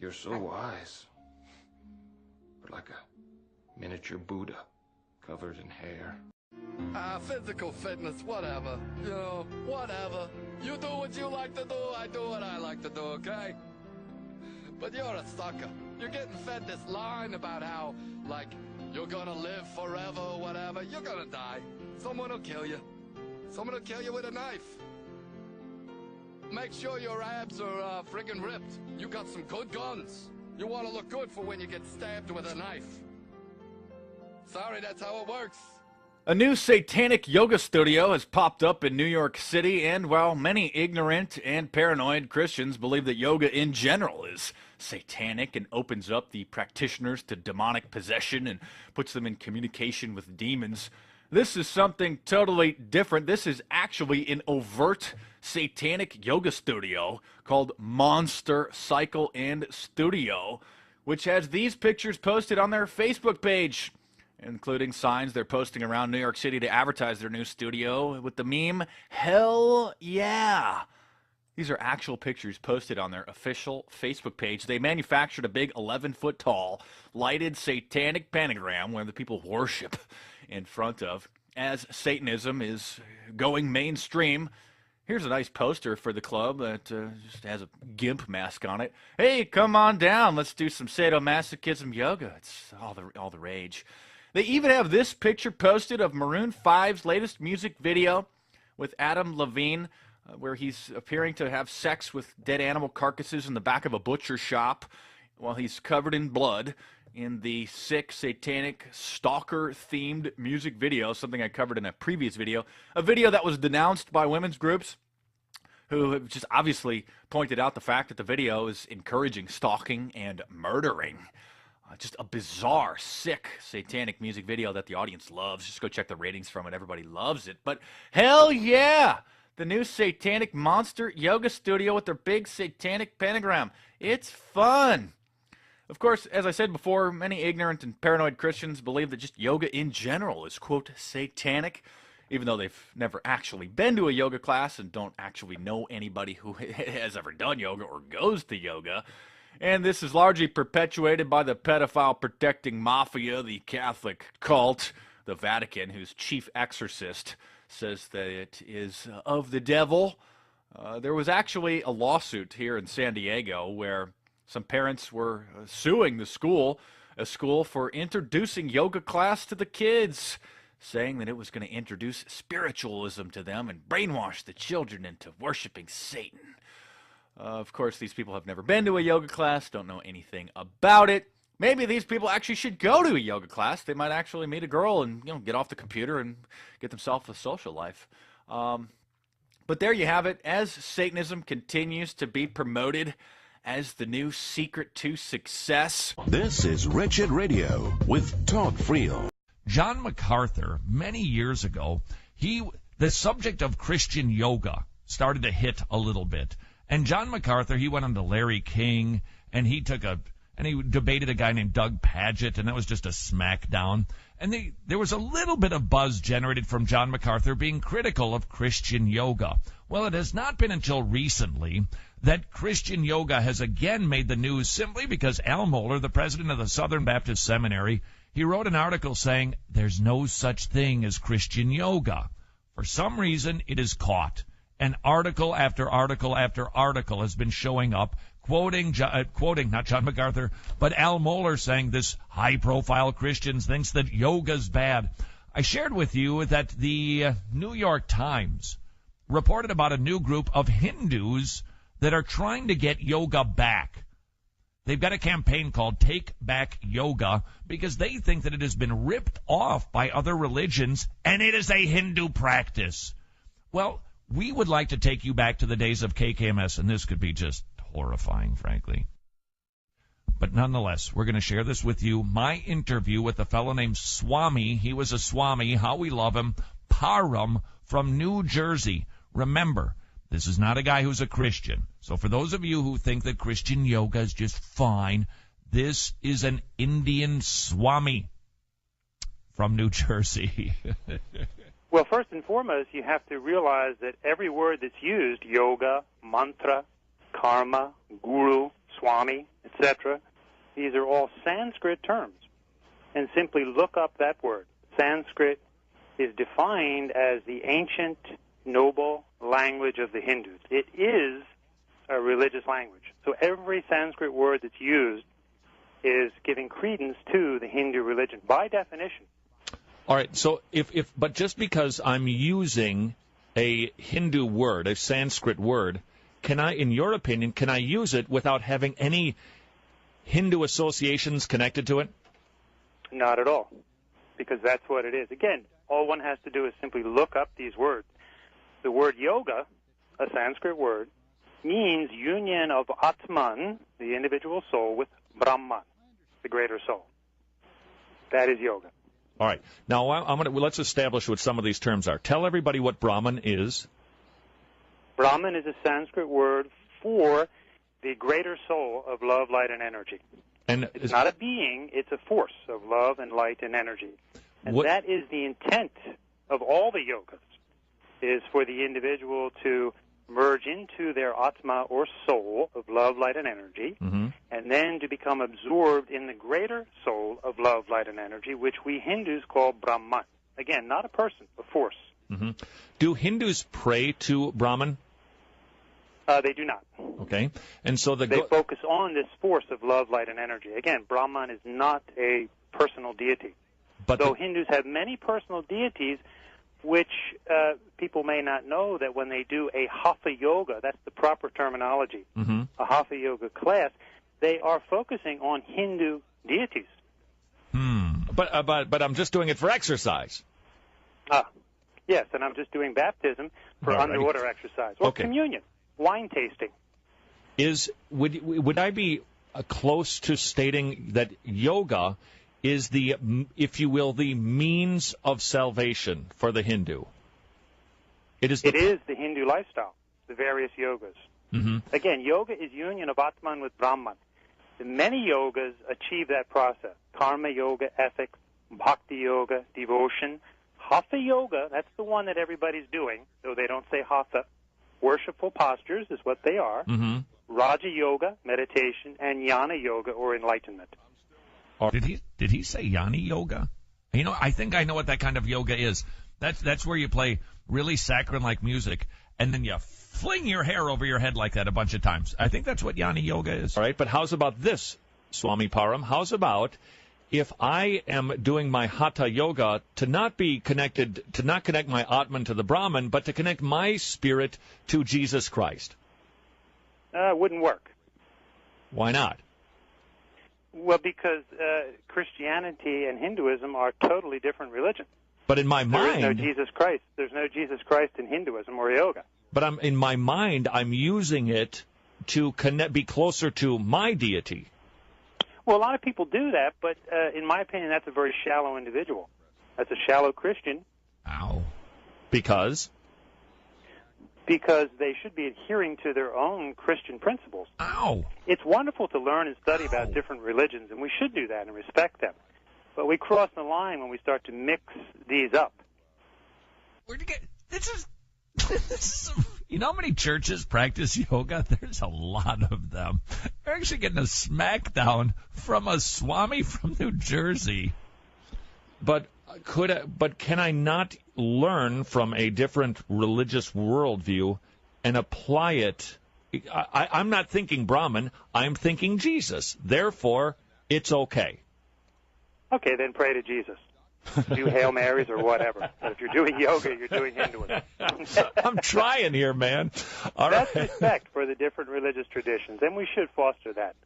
You're so wise. But like a miniature Buddha covered in hair. Physical fitness, whatever. You know, whatever. You do what you like to do, I do what I like to do, okay? But you're a sucker. You're getting fed this line about how, like, you're gonna live forever or whatever. You're gonna die. Someone will kill you. Someone will kill you with a knife. Make sure your abs are friggin' ripped. You got some good guns. You want to look good for when you get stabbed with a knife. Sorry, that's how it works. A new satanic yoga studio has popped up in New York City, and while many ignorant and paranoid Christians believe that yoga in general is satanic and opens up the practitioners to demonic possession and puts them in communication with demons, this is something totally different. This is actually an overt satanic yoga studio called Monster Cycle and Studio, which has these pictures posted on their Facebook page, including signs they're posting around New York City to advertise their new studio with the meme, "Hell yeah." These are actual pictures posted on their official Facebook page. They manufactured a big 11-foot tall, lighted satanic pentagram where the people worship in front of, as Satanism is going mainstream. Here's a nice poster for the club that just has a gimp mask on it. Hey, come on down. Let's do some sadomasochism yoga. It's all the rage. They even have this picture posted of Maroon 5's latest music video with Adam Levine, where he's appearing to have sex with dead animal carcasses in the back of a butcher shop while he's covered in blood in the sick, satanic, stalker-themed music video, something I covered in a previous video, a video that was denounced by women's groups who have just obviously pointed out the fact that the video is encouraging stalking and murdering. Just a bizarre, sick, satanic music video that the audience loves. Just go check the ratings from it. Everybody loves it. But hell yeah! The new satanic monster yoga studio with their big satanic pentagram. It's fun! Of course, as I said before, many ignorant and paranoid Christians believe that just yoga in general is, quote, satanic, even though they've never actually been to a yoga class and don't actually know anybody who has ever done yoga or goes to yoga. And this is largely perpetuated by the pedophile-protecting mafia, the Catholic cult, the Vatican, whose chief exorcist says that it is of the devil. There was actually a lawsuit here in San Diego where some parents were suing a school for introducing yoga class to the kids, saying that it was going to introduce spiritualism to them and brainwash the children into worshiping Satan. Of course, these people have never been to a yoga class, don't know anything about it. Maybe these people actually should go to a yoga class. They might actually meet a girl and get off the computer and get themselves a social life. But there you have it. As Satanism continues to be promoted as the new secret to success. This is Wretched Radio with Todd Friel. John MacArthur, many years ago, the subject of Christian yoga started to hit a little bit. And John MacArthur, he went on to Larry King, and he debated a guy named Doug Padgett, and that was just a smackdown. And there was a little bit of buzz generated from John MacArthur being critical of Christian yoga. Well, it has not been until recently that Christian yoga has again made the news simply because Al Mohler, the president of the Southern Baptist Seminary, he wrote an article saying there's no such thing as Christian yoga. For some reason, it is caught. And article after article after article has been showing up, quoting not John MacArthur, but Al Mohler saying this high-profile Christian thinks that yoga's bad. I shared with you that the New York Times reported about a new group of Hindus that are trying to get yoga back. They've got a campaign called Take Back Yoga because they think that it has been ripped off by other religions, and it is a Hindu practice. Well, we would like to take you back to the days of KKMS, and this could be just horrifying, frankly. But nonetheless, we're going to share this with you. My interview with a fellow named Swami. He was a Swami. How we love him. Param from New Jersey. Remember, this is not a guy who's a Christian. So for those of you who think that Christian yoga is just fine, this is an Indian Swami from New Jersey. Well, first and foremost, you have to realize that every word that's used, yoga, mantra, karma, guru, swami, etc. These are all Sanskrit terms. And simply look up that word. Sanskrit is defined as the ancient, noble language of the Hindus. It is a religious language. So every Sanskrit word that's used is giving credence to the Hindu religion by definition. All right, so but just because I'm using a Hindu word, a Sanskrit word, in your opinion, can I use it without having any Hindu associations connected to it? Not at all, because that's what it is. Again, all one has to do is simply look up these words. The word yoga, a Sanskrit word, means union of Atman, the individual soul, with Brahman, the greater soul. That is yoga. All right. Now, let's establish what some of these terms are. Tell everybody what Brahman is. Brahman is a Sanskrit word for the greater soul of love, light, and energy. And it's not a being, it's a force of love and light and energy. And that is the intent of all the yogas, is for the individual to merge into their Atma or soul of love, light, and energy, and then to become absorbed in the greater soul of love, light, and energy, which we Hindus call Brahman. Again, not a person, a force. Do Hindus pray to Brahman? They do not. Okay. And so they focus on this force of love, light, and energy. Again, Brahman is not a personal deity. But so Hindus have many personal deities, which people may not know that when they do a Hatha Yoga, that's the proper terminology, a Hatha Yoga class, they are focusing on Hindu deities. But I'm just doing it for exercise. Yes, and I'm just doing baptism for underwater exercise. Or communion, wine tasting. Would I be close to stating that yoga is the, if you will, the means of salvation for the Hindu? It is the Hindu lifestyle, the various yogas. Again, yoga is union of Atman with Brahman. Many yogas achieve that process. Karma yoga, ethics, bhakti yoga, devotion. Hatha yoga, that's the one that everybody's doing, though they don't say hatha. Worshipful postures is what they are. Raja yoga, meditation, and jnana yoga, or enlightenment. Did he say jnana yoga? You know, I think I know what that kind of yoga is. That's where you play really saccharine-like music, and then you fling your hair over your head like that a bunch of times. I think that's what jnana yoga is. All right, but how's about this, Swami Param? How's about if I am doing my hatha yoga to not connect my Atman to the Brahman, but to connect my spirit to Jesus Christ? It wouldn't work. Why not? Well, because Christianity and Hinduism are totally different religions. But in my mind, there is no Jesus Christ. There's no Jesus Christ in Hinduism or yoga. But in my mind, I'm using it to be closer to my deity. Well, a lot of people do that, but in my opinion, that's a very shallow individual. That's a shallow Christian. Ow. Because? Because they should be adhering to their own Christian principles. Ow. It's wonderful to learn and study about different religions, and we should do that and respect them. But we cross the line when we start to mix these up. Where'd you get this? Is you know how many churches practice yoga? There's a lot of them. They're actually getting a smackdown from a Swami from New Jersey. But can I not learn from a different religious worldview and apply it? I'm not thinking Brahman. I'm thinking Jesus. Therefore, it's okay. Okay, then pray to Jesus. Do Hail Marys or whatever. But if you're doing yoga, you're doing Hinduism. I'm trying here, man. That's respect for the different religious traditions, and we should foster that.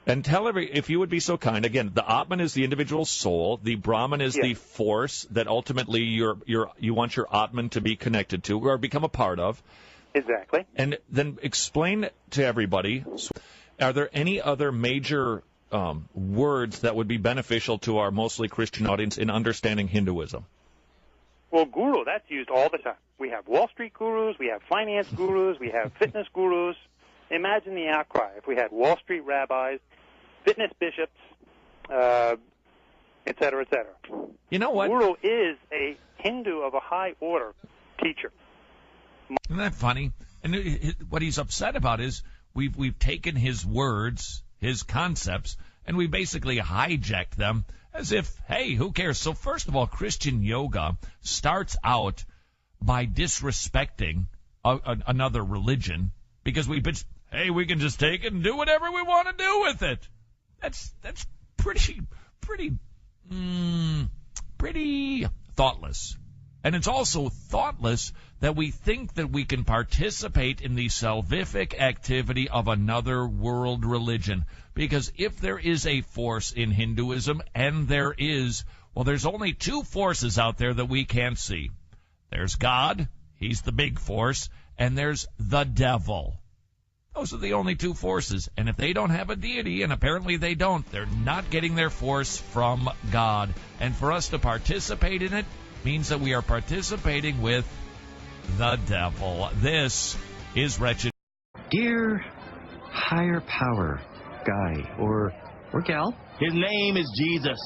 And tell if you would be so kind, again, the Atman is the individual soul, the Brahman is the force that ultimately you want your Atman to be connected to or become a part of. Exactly. And then explain to everybody, are there any other major words that would be beneficial to our mostly Christian audience in understanding Hinduism? Well, guru, that's used all the time. We have Wall Street gurus, we have finance gurus, we have fitness gurus. Imagine the outcry if we had Wall Street rabbis, fitness bishops, et cetera, et cetera. You know what? Guru is a Hindu of a high order teacher. Isn't that funny? And what he's upset about is we've taken his words, his concepts, and we basically hijacked them as if, hey, who cares? So first of all, Christian yoga starts out by disrespecting another religion because we can just take it and do whatever we want to do with it. That's pretty thoughtless. And it's also thoughtless that we think that we can participate in the salvific activity of another world religion. Because if there is a force in Hinduism, and there is, well, there's only two forces out there that we can't see. There's God, he's the big force, and there's the devil. Those are the only two forces. And if they don't have a deity, and apparently they don't, they're not getting their force from God. And for us to participate in it means that we are participating with the devil. This is Wretched. Dear higher power guy or gal. His name is Jesus.